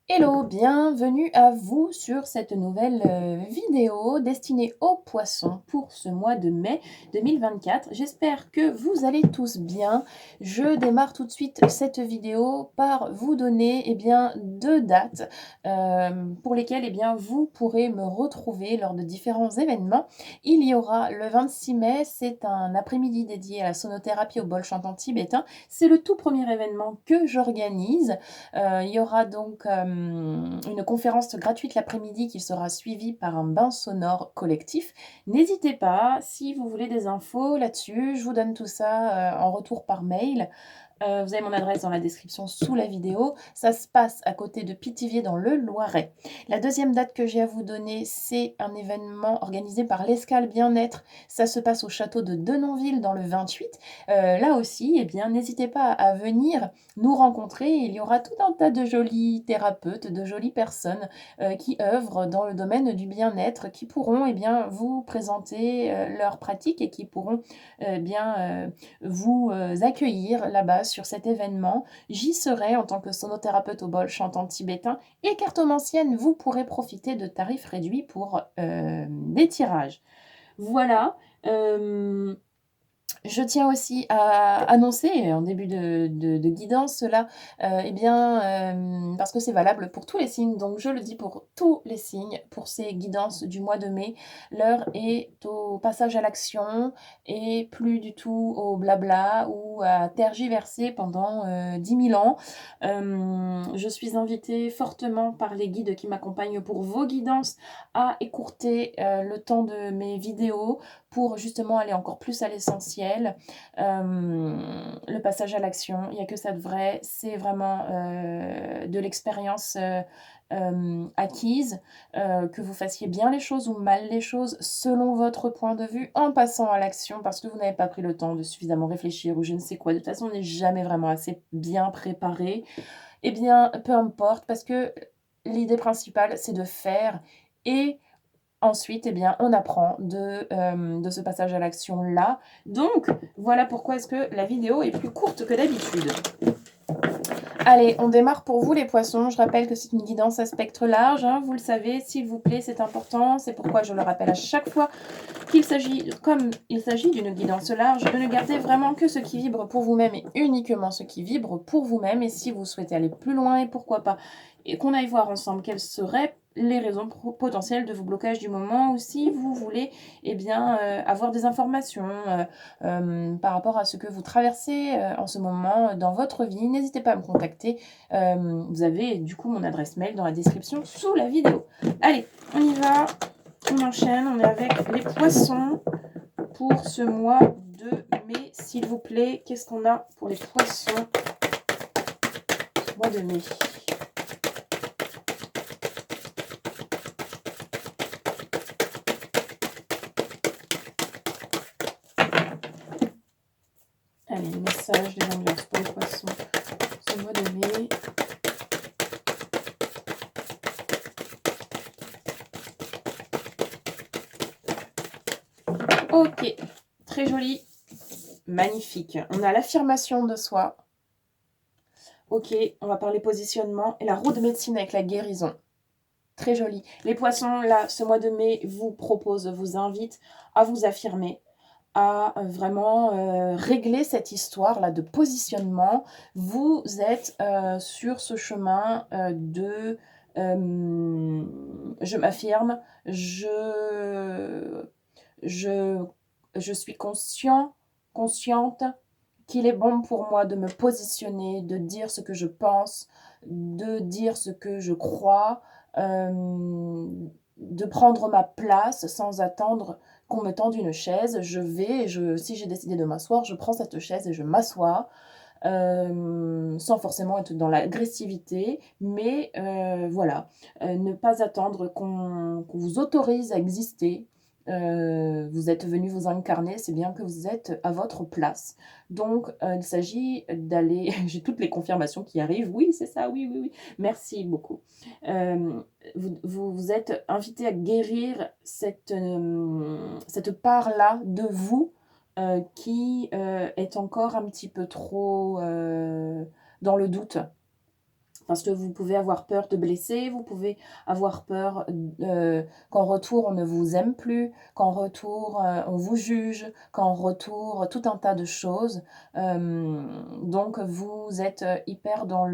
Hello, bienvenue à vous sur cette nouvelle vidéo destinée aux poissons pour ce mois de mai 2024. J'espère que vous allez tous bien. Je démarre tout de suite cette vidéo par vous donner deux dates pour lesquelles vous pourrez me retrouver lors de différents événements. Il y aura le 26 mai, c'est un après-midi dédié à la sonothérapie au bol chantant tibétain. C'est le tout premier événement que j'organise. Il y aura donc une conférence gratuite l'après-midi qui sera suivie par un bain sonore collectif. N'hésitez pas, si vous voulez des infos là-dessus, je vous donne tout ça en retour par mail. Vous avez mon adresse dans la description sous la vidéo. Ça se passe à côté de Pithiviers dans le Loiret. La deuxième date que j'ai à vous donner, c'est un événement organisé par l'Escale Bien-être. Ça se passe au château de Denonville dans le 28. Là aussi, n'hésitez pas à venir nous rencontrer. Il y aura tout un tas de jolis thérapeutes, de jolies personnes qui œuvrent dans le domaine du bien-être, qui pourront vous présenter leurs pratiques et qui pourront vous accueillir là-bas sur cet événement. J'y serai en tant que sonothérapeute au bol chantant tibétain et cartomancienne. Vous pourrez profiter de tarifs réduits pour des tirages. Voilà. Je tiens aussi à annoncer en début de guidance là, parce que c'est valable pour tous les signes, donc je le dis pour tous les signes, pour ces guidances du mois de mai, l'heure est au passage à l'action et plus du tout au blabla ou à tergiverser pendant 10 000 ans. Je suis invitée fortement par les guides qui m'accompagnent pour vos guidances à écourter le temps de mes vidéos pour justement aller encore plus à l'essentiel. Le passage à l'action, il n'y a que ça de vrai, c'est vraiment de l'expérience acquise, que vous fassiez bien les choses ou mal les choses selon votre point de vue en passant à l'action parce que vous n'avez pas pris le temps de suffisamment réfléchir ou je ne sais quoi. De toute façon, on n'est jamais vraiment assez bien préparé. Peu importe, parce que l'idée principale, c'est de faire et ensuite, on apprend de ce passage à l'action-là. Donc, voilà pourquoi est-ce que la vidéo est plus courte que d'habitude. Allez, on démarre pour vous les poissons. Je rappelle que c'est une guidance à spectre large, hein, vous le savez, s'il vous plaît, c'est important. C'est pourquoi je le rappelle à chaque fois qu'il s'agit, comme il s'agit d'une guidance large, de ne garder vraiment que ce qui vibre pour vous-même et uniquement ce qui vibre pour vous-même. Et si vous souhaitez aller plus loin, et pourquoi pas, et qu'on aille voir ensemble quelles seraient les raisons potentielles de vos blocages du moment, ou si vous voulez avoir des informations par rapport à ce que vous traversez en ce moment dans votre vie, n'hésitez pas à me contacter. Vous avez du coup mon adresse mail dans la description sous la vidéo. Allez, on y va. On enchaîne, on est avec les poissons pour ce mois de mai, s'il vous plaît. Qu'est-ce qu'on a pour les poissons ce mois de mai? Allez, le message des ambiances pour les poissons ce mois de mai. Ok, très joli, magnifique. On a l'affirmation de soi. Ok, on va parler positionnement et la roue de médecine avec la guérison. Très joli. Les poissons, là, ce mois de mai, vous propose, vous invite à vous affirmer, à vraiment régler cette histoire-là de positionnement. Vous êtes sur ce chemin je m'affirme, je, je suis consciente qu'il est bon pour moi de me positionner, de dire ce que je pense, de dire ce que je crois, de prendre ma place sans attendre qu'on me tende une chaise. Si j'ai décidé de m'asseoir, je prends cette chaise et je m'assois, sans forcément être dans l'agressivité, mais voilà, ne pas attendre qu'on vous autorise à exister. Vous êtes venu vous incarner, c'est bien que vous êtes à votre place. Donc, il s'agit d'aller j'ai toutes les confirmations qui arrivent. Oui, c'est ça, oui, oui, oui. Merci beaucoup. Vous êtes invité à guérir cette part-là de vous qui est encore un petit peu trop dans le doute, Parce que vous pouvez avoir peur de blesser, vous pouvez avoir peur qu'en retour on ne vous aime plus, qu'en retour on vous juge, qu'en retour tout un tas de choses. Donc vous êtes hyper dans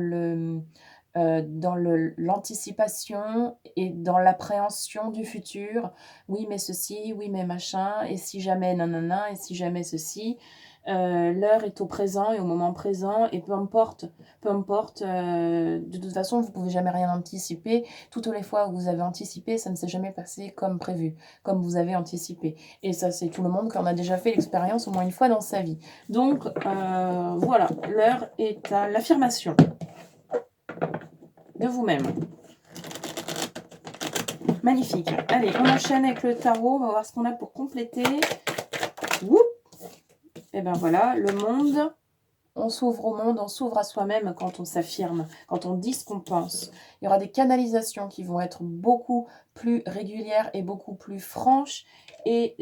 l'anticipation et dans l'appréhension du futur. Oui, mais ceci, oui, mais machin, et si jamais nanana, et si jamais ceci. L'heure est au présent et au moment présent, et peu importe, de toute façon, vous pouvez jamais rien anticiper. Toutes les fois où vous avez anticipé, ça ne s'est jamais passé comme prévu, comme vous avez anticipé. Et ça, c'est tout le monde qui en a déjà fait l'expérience au moins une fois dans sa vie. Donc, voilà, l'heure est à l'affirmation de vous-même. Magnifique. Allez, on enchaîne avec le tarot. On va voir ce qu'on a pour compléter. Woup! Et ben voilà, le monde. On s'ouvre au monde, on s'ouvre à soi-même quand on s'affirme, quand on dit ce qu'on pense. Il y aura des canalisations qui vont être beaucoup plus régulières et beaucoup plus franches et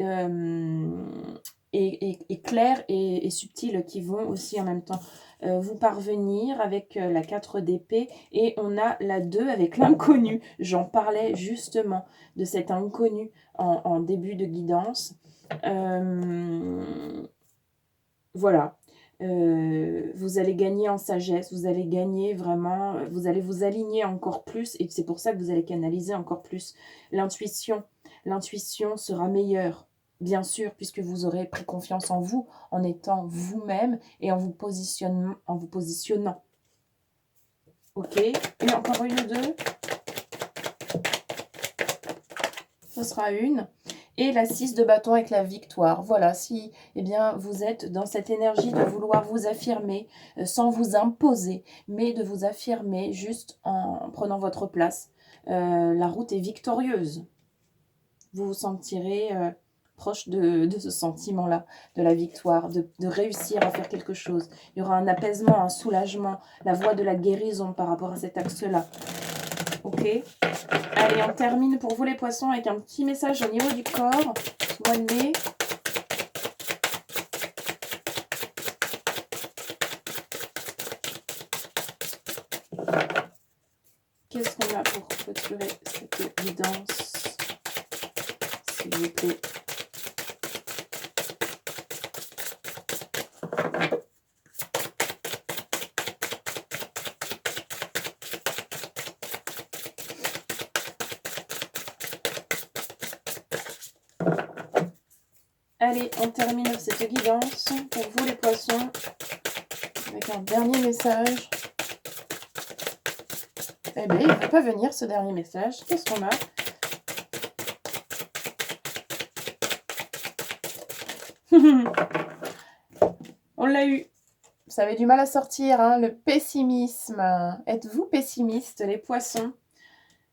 claires et subtiles, qui vont aussi en même temps vous parvenir avec la 4 d'épée, et on a la 2 avec l'inconnu. J'en parlais justement de cet inconnu en début de guidance. Voilà. Vous allez gagner en sagesse, vous allez gagner vraiment, vous allez vous aligner encore plus, et c'est pour ça que vous allez canaliser encore plus l'intuition. L'intuition sera meilleure, bien sûr, puisque vous aurez pris confiance en vous, en étant vous-même et en vous positionnant. Ok, et encore une ou deux. Ce sera une. Et la 6 de bâton avec la victoire. Voilà, si bien, vous êtes dans cette énergie de vouloir vous affirmer sans vous imposer, mais de vous affirmer juste en prenant votre place. La route est victorieuse. Vous vous sentirez proche de ce sentiment-là, de la victoire, de réussir à faire quelque chose. Il y aura un apaisement, un soulagement, la voie de la guérison par rapport à cet axe-là. Ok. Allez, on termine pour vous les poissons avec un petit message au niveau du corps. Mois de mai. Qu'est-ce qu'on a pour clôturer cette guidance, s'il vous plaît? Allez, on termine cette guidance pour vous les poissons avec un dernier message. Eh bien, il ne va pas venir ce dernier message. Qu'est-ce qu'on a? On l'a eu. Ça avait du mal à sortir, hein, le pessimisme. Êtes-vous pessimiste, les poissons?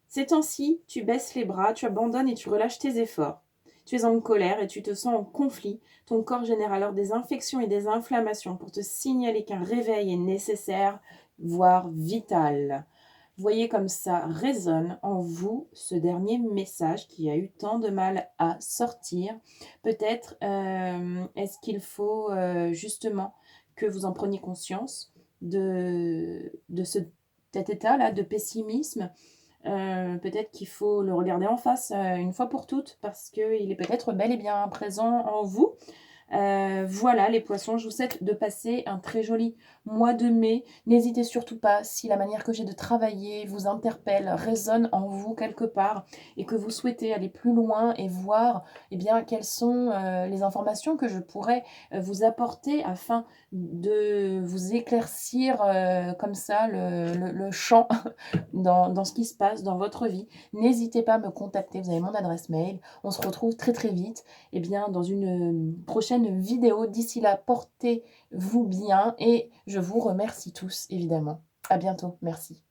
Ces temps-ci, tu baisses les bras, tu abandonnes et tu relâches tes efforts. Tu es en colère et tu te sens en conflit. Ton corps génère alors des infections et des inflammations pour te signaler qu'un réveil est nécessaire, voire vital. Voyez comme ça résonne en vous ce dernier message qui a eu tant de mal à sortir. Peut-être est-ce qu'il faut justement que vous en preniez conscience de cet état-là de pessimisme. Peut-être qu'il faut le regarder en face une fois pour toutes, parce qu'il est peut-être bel et bien présent en vous. Voilà les poissons, je vous souhaite de passer un très joli mois de mai. N'hésitez surtout pas, si la manière que j'ai de travailler vous interpelle, résonne en vous quelque part, et que vous souhaitez aller plus loin et voir bien, quelles sont les informations que je pourrais vous apporter afin de vous éclaircir comme ça le champ dans ce qui se passe dans votre vie. N'hésitez pas à me contacter, vous avez mon adresse mail. On se retrouve très très vite dans une prochaine vidéo. D'ici là, portez-vous bien et je vous remercie tous, évidemment. À bientôt. Merci.